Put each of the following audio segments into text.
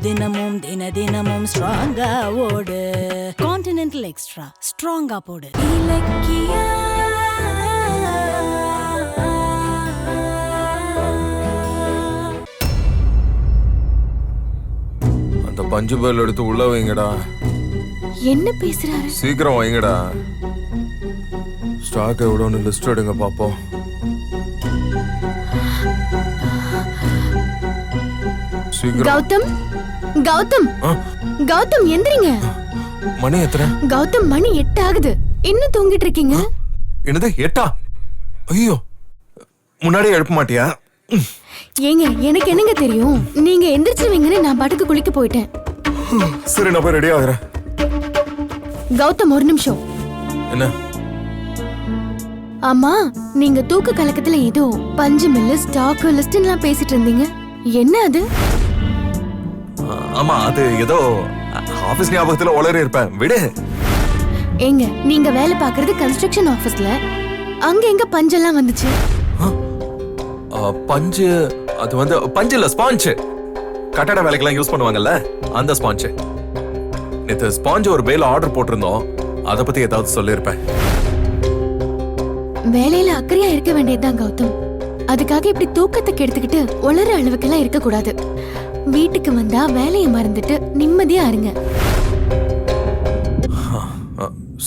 தினமும் தினமும் ஸ்ட்ராங்கா ஓடு. கான்டினென்டல் எக்ஸ்ட்ரா ஸ்ட்ராங்கா போடு. இலக்கியா அந்த பஞ்சு பேல் எடுத்து உள்ள வைங்கடா. என்ன பேசுறாரு? சீக்கிரம் வைங்கடா. ஸ்டாக் எவ்வளோன்னு லிஸ்ட் எடுங்க பாப்போம். கௌதம், கௌதம், கௌதம் எந்திரிங்க. மணி எத்தனை? கௌதம், மணி 8 ஆகுது. இன்னும் தூங்கிட்டு இருக்கீங்க? என்னது 8? ஐயோ, முன்னாடியே எழுப்ப மாட்டியா? ஏங்க, எனக்கு என்னங்க தெரியும்? நீங்க எந்திரிச்சிருவீங்கன்னு நான் பாட்டுக்கு குளிக்க போயிட்டேன். சரி, நான் போய் ரெடி ஆகுறேன். கௌதம், ஒரு நிமிஷம். என்ன? ஆமா, நீங்க தூக்க கலக்கத்துல ஏதோ பஞ்சு மில்லு ஸ்டாக் லிஸ்ட்லாம் பேசிட்டு இருந்தீங்க. என்ன அது? ஆமா, அது ஏதோ ஆபீஸ் ஞாபகத்துல உளறி இருப்பேன். விடு. ஏங்க, நீங்க வேலை பாக்குறது கன்ஸ்ட்ரக்ஷன் ஆபீஸ்ல. அங்க எங்க பஞ்செல்லாம் வந்துச்சு? பஞ்சு, அது வந்து பஞ்சு இல்ல, ஸ்பாஞ்ச். கட்டட வேலைக்கெல்லாம் யூஸ் பண்ணுவாங்கல்ல, அந்த ஸ்பாஞ்ச். நேத்து ஸ்பாஞ்ச் ஒரு பேல ஆர்டர் போட்டிருந்தோம். அத பத்தி ஏதாவது சொல்லிருப்பேன். வேலையில அக்கறையா இருக்க வேண்டியதுதான் கௌதம். அதுக்காக இப்படி தூக்கத்தை கெடுத்துக்கிட்டு உளற அளவுக்கெல்லாம் இருக்க கூடாது. வீட்டுக்கு வந்தா வேலையை மறந்துட்டு நிம்மதியா இருங்க.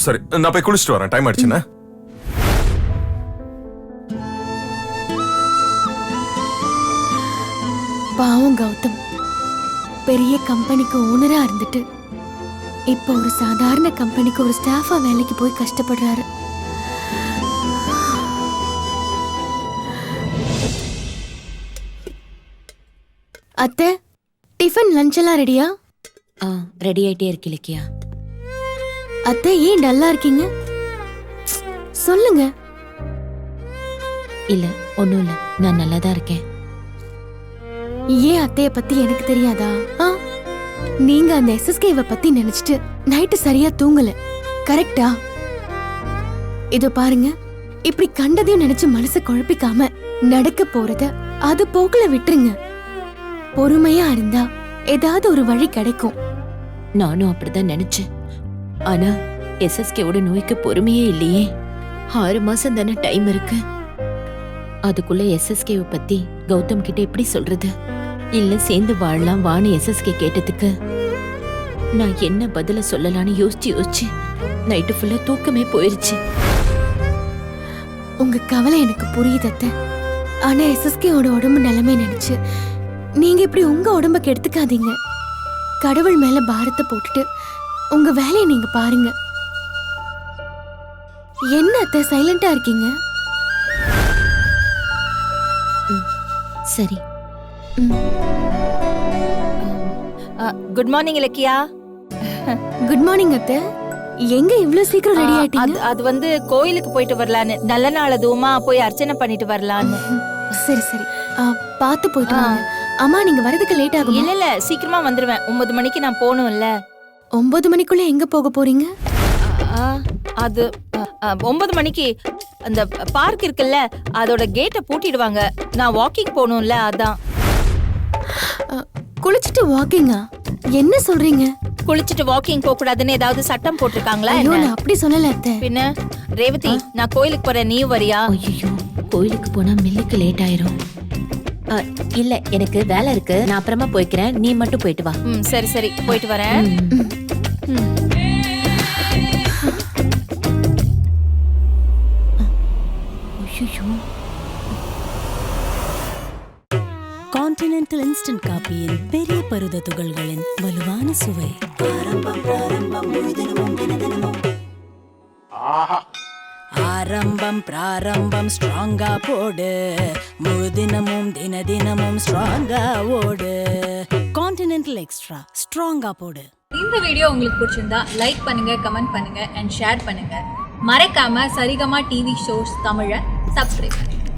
சரி, நான் போய் குளிச்சுட்டு வரேன். டைம் ஆயிடுச்சுன்னா. பாவம் கௌதம், பெரிய கம்பெனிக்கு ஓனரா இருந்துட்டு இப்ப ஒரு சாதாரண கம்பெனிக்கு ஒரு ஸ்டாஃபா வேலைக்கு போய் கஷ்டப்படுறாரு. அத்தை, டிஃபன் லஞ்ச் எல்லாம் ரெடியா? ரெடி ஆயிட்டே இருக்கு இலக்கியா. அத்தை, ஏன் டல்லா இருக்கீங்க? சொல்லுங்க. இல்ல, ஒண்ணும் இல்ல, நான் நல்லாதான் இருக்கேன். ஏன் அத்தைய பத்தி எனக்கு தெரியாதா? நீங்க அந்த எஸ்எஸ்கேவை பத்தி நினைச்சிட்டு நைட்டு சரியா தூங்கல, கரெக்டா? இதோ பாருங்க, இப்படி கண்டதையும் நினைச்சு மனசை குழப்பிக்காம நடக்க போறத அது போக்குல விட்டுருங்க. பொறுமையா இருந்தா ஏதாவது ஒரு வழி கிடைக்கும். நானும் அப்படிதான் நினைச்சேன். ஆனா எஸ்எஸ்கேவோட நோய்க்கு பொறுமையே இல்லையே. 6 மாசம் தானே டைம் இருக்கு. அதுக்குள்ள எஸ்எஸ்கேவை பத்தி கௌதம் கிட்ட எப்படி சொல்றது? இல்ல சேர்ந்து வாழலாம் வான்னு எஸ்எஸ்கே கேட்டதுக்கு நான் என்ன பதில சொல்லலான்னு யோசிச்சு நைட்டு ஃபுல்லா தூக்கமே போயிருச்சு. உங்க கவலை எனக்கு புரியுது அத்தை. ஆனா எஸ்எஸ்கேவோட உடம்பு நிலைமை நினைச்சு நீங்க இப்படி உங்க உடம்ப கெடுத்துக்காதீங்க. கடவுள் மேல பாரத்தை போட்டுட்டு உங்க வேலையை நீங்க பாருங்க. என்ன அத்தை சைலண்டா இருக்கீங்க? சரி. Good morning Ilakkiya. Good morning அத்தை. எங்க இவ்ளோ சீக்கிரம் ரெடி ஆயிட்டீங்க? அது வந்து கோயிலுக்கு போயிட்டு வரலான்னு, நல்ல நாள் அதுவுமா போய் அர்ச்சனை பண்ணிட்டு வரலான்னு. சரி சரி, பாத்து போயிட்டு வாங்க. அம்மா, நீங்க வரதுக்கு லேட் ஆகும். இல்ல, சீக்கிரமா வந்துருவேன். 9 மணிக்கு நான் போகணும்ல. 9 மணிக்குள்ள எங்க போக போறீங்க? அது 9 மணிக்கு அந்த பார்க் இருக்குல்ல, அதோட கேட்டை பூட்டிடுவாங்க. நான் வாக்கிங் போகணும்ல, அதான். குளிச்சிட்டு வாக்கிங்கா? என்ன சொல்றீங்க? குளிச்சிட்டு வாக்கிங் போக கூடாதுன்னு ஏதாவது சட்டம் போட்டிருக்காங்களா? நான் அப்படி சொல்லல அத்தை. பின்ன ரேவதி, நான் கோயிலுக்கு போறேன், நீ வரியா? ஐயோ, கோயிலுக்கு போனா மில்லுக்கு லேட் ஆயிரும். இல்ல, எனக்கு வேலை இருக்கு, நான் அப்புறமா போய்க்கிறேன். நீ மட்டும் போயிட்டு வா. சரி சரி, போயிட்டு வரேன். கான்டினென்டல் இன்ஸ்டன்ட் காபியின் பெரிய பருத துகள்களின் வலுவான சுவை. ஆரம்பம் பிராரம்பம் ஸ்ட்ராங்கா போடு. முழு தினமும் ஸ்ட்ராங்கா ஓடு. கான்டினென்டல் எக்ஸ்ட்ரா ஸ்ட்ராங்கா போடு. இந்த வீடியோ உங்களுக்கு பிடிச்சிருந்தா லைக் பண்ணுங்க, கமெண்ட் பண்ணுங்க அண்ட் ஷேர் பண்ணுங்க. மறக்காம சரிகமா டிவி ஷோஸ் தமிழை சப்ஸ்கிரைப் பண்ணுங்க.